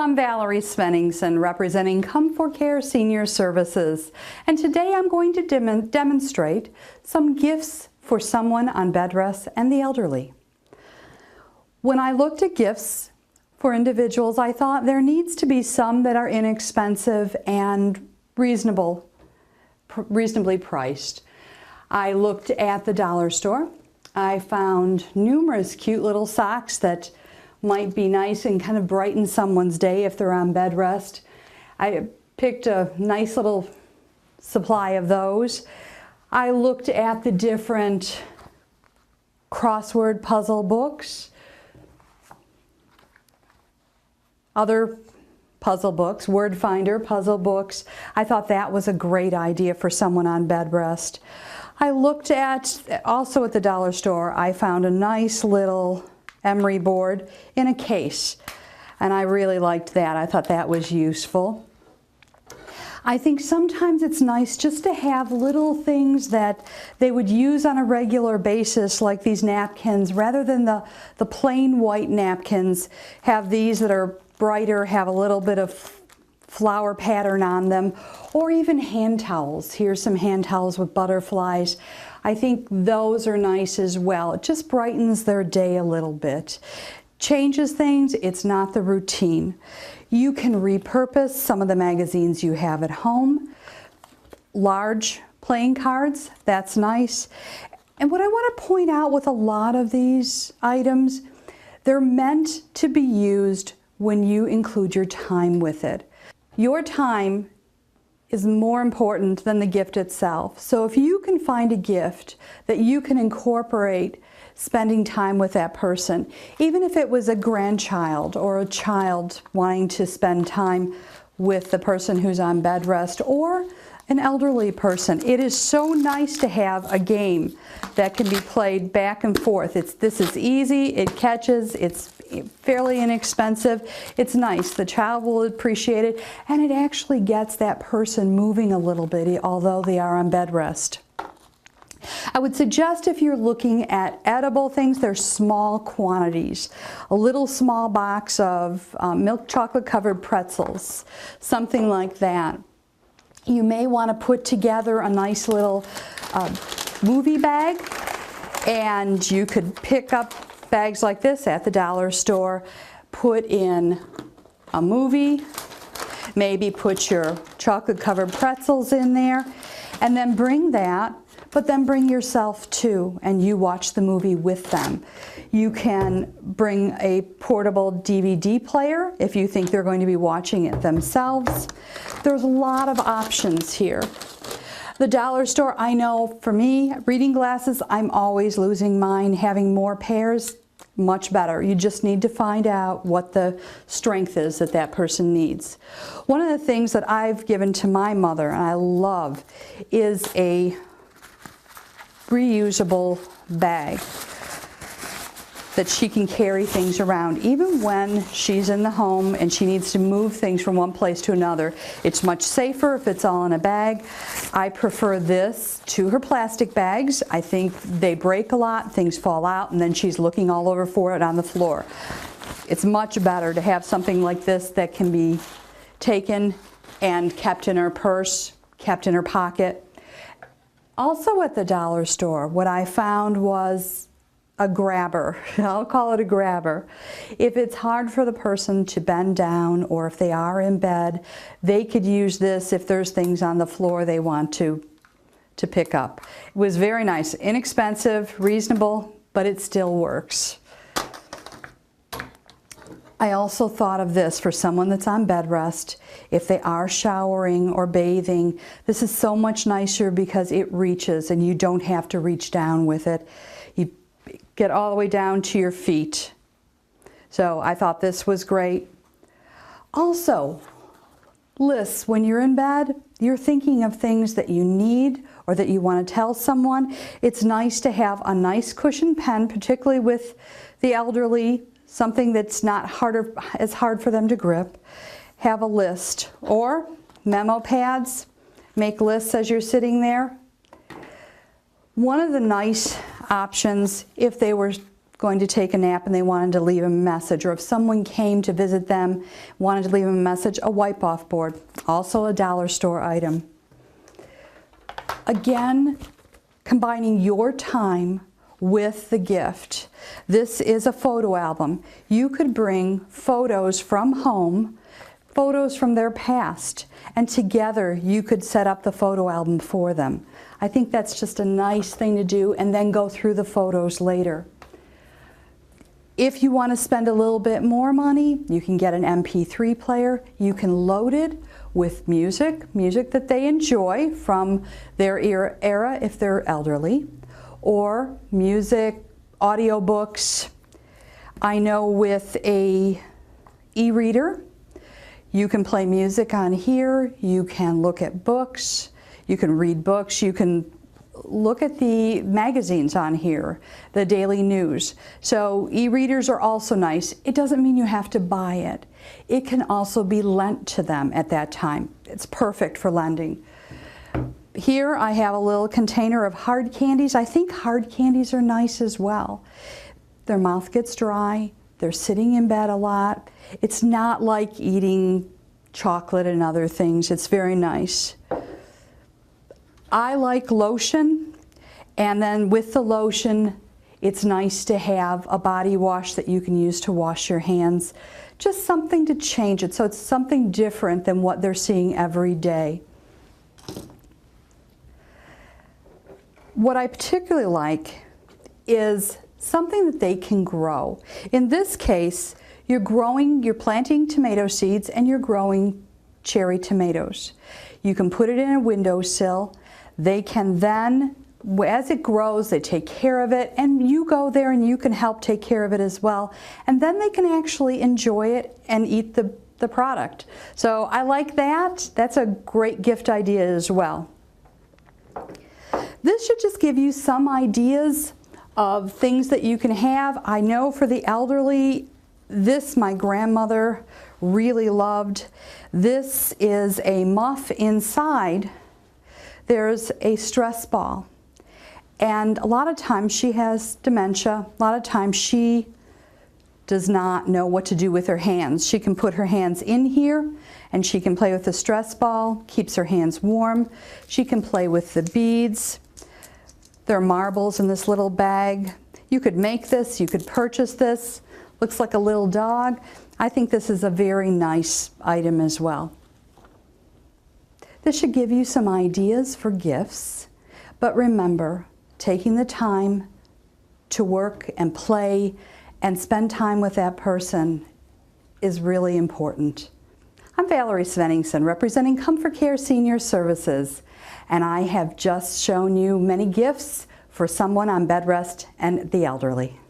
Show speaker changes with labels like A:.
A: I'm Valerie Svenningson, representing Come4Care Senior Services, and today I'm going to demonstrate some gifts for someone on bed rest and the elderly. When I looked at gifts for individuals, I thought there needs to be some that are inexpensive and reasonably priced. I looked at the dollar store. I found numerous cute little socks that might be nice and kind of brighten someone's day if they're on bed rest. I picked a nice little supply of those. I looked at the different crossword puzzle books, other puzzle books, word finder puzzle books. I thought that was a great idea for someone on bed rest. I looked at, also at the dollar store, I found a nice little emery board in a case, and I really liked that. I thought that was useful. I think sometimes it's nice just to have little things that they would use on a regular basis, like these napkins, rather than the plain white napkins. Have these that are brighter, have a little bit of flower pattern on them, or even hand towels. Here's some hand towels with butterflies. I think those are nice as well. It just brightens their day a little bit. Changes things, it's not the routine. You can repurpose some of the magazines you have at home. Large playing cards, that's nice. And what I want to point out with a lot of these items, they're meant to be used when you include your time with it. Your time is more important than the gift itself. So if you can find a gift that you can incorporate spending time with that person, even if it was a grandchild or a child wanting to spend time with the person who's on bed rest, or an elderly person, it is so nice to have a game that can be played back and forth. This is easy, it catches, it's fairly inexpensive, it's nice, the child will appreciate it, and it actually gets that person moving a little bit, although they are on bed rest. I would suggest, if you're looking at edible things, they're small quantities. A little small box of milk chocolate covered pretzels, something like that. You may want to put together a nice little movie bag, and you could pick up bags like this at the dollar store, put in a movie, maybe put your chocolate covered pretzels in there, and then bring that, but then bring yourself too, and you watch the movie with them. You can bring a portable DVD player if you think they're going to be watching it themselves. There's a lot of options here. The dollar store, I know for me, reading glasses, I'm always losing mine. Having more pairs, much better. You just need to find out what the strength is that that person needs. One of the things that I've given to my mother, and I love, is a reusable bag that she can carry things around. Even when she's in the home and she needs to move things from one place to another, it's much safer if it's all in a bag. I prefer this to her plastic bags. I think they break a lot, things fall out, and then she's looking all over for it on the floor. It's much better to have something like this that can be taken and kept in her purse, kept in her pocket. Also at the dollar store, what I found was a grabber. I'll call it a grabber. If it's hard for the person to bend down, or if they are in bed, they could use this if there's things on the floor they want to pick up. It was very nice, inexpensive, reasonable, but it still works. I also thought of this for someone that's on bed rest. If they are showering or bathing, this is so much nicer because it reaches and you don't have to reach down with it. You get all the way down to your feet. So I thought this was great. Also, lists, when you're in bed, you're thinking of things that you need or that you want to tell someone. It's nice to have a nice cushion pen, particularly with the elderly, something that's not as hard for them to grip. Have a list, or memo pads, make lists as you're sitting there. One of the nice options, if they were going to take a nap and they wanted to leave a message, or if someone came to visit them, wanted to leave them a message, a wipe-off board, also a dollar store item. Again, combining your time with the gift. This is a photo album. You could bring photos from home, photos from their past, and together you could set up the photo album for them. I think that's just a nice thing to do, and then go through the photos later. If you want to spend a little bit more money, you can get an MP3 player. You can load it with music that they enjoy from their era if they're elderly, or music, audiobooks. I know with a e-reader, you can play music on here, you can look at books, you can read books, you can look at the magazines on here, the daily news. So e-readers are also nice. It doesn't mean you have to buy it. It can also be lent to them at that time. It's perfect for lending. Here I have a little container of hard candies. I think hard candies are nice as well. Their mouth gets dry, they're sitting in bed a lot. It's not like eating chocolate and other things. It's very nice. I like lotion, and then with the lotion, it's nice to have a body wash that you can use to wash your hands. Just something to change it, so it's something different than what they're seeing every day. What I particularly like is something that they can grow. In this case, you're planting tomato seeds and you're growing cherry tomatoes. You can put it in a windowsill. They can then, as it grows, they take care of it, and you go there and you can help take care of it as well. And then they can actually enjoy it and eat the product. So I like that. That's a great gift idea as well. This should just give you some ideas of things that you can have. I know for the elderly, this my grandmother really loved. This is a muff inside. There's a stress ball, and a lot of times she has dementia. A lot of times she does not know what to do with her hands. She can put her hands in here and she can play with the stress ball, keeps her hands warm. She can play with the beads. There are marbles in this little bag. You could make this, you could purchase this. Looks like a little dog. I think this is a very nice item as well. This should give you some ideas for gifts, but remember, taking the time to work and play and spend time with that person is really important. I'm Valerie Svenningsson, representing Comfort Care Senior Services, and I have just shown you many gifts for someone on bed rest and the elderly.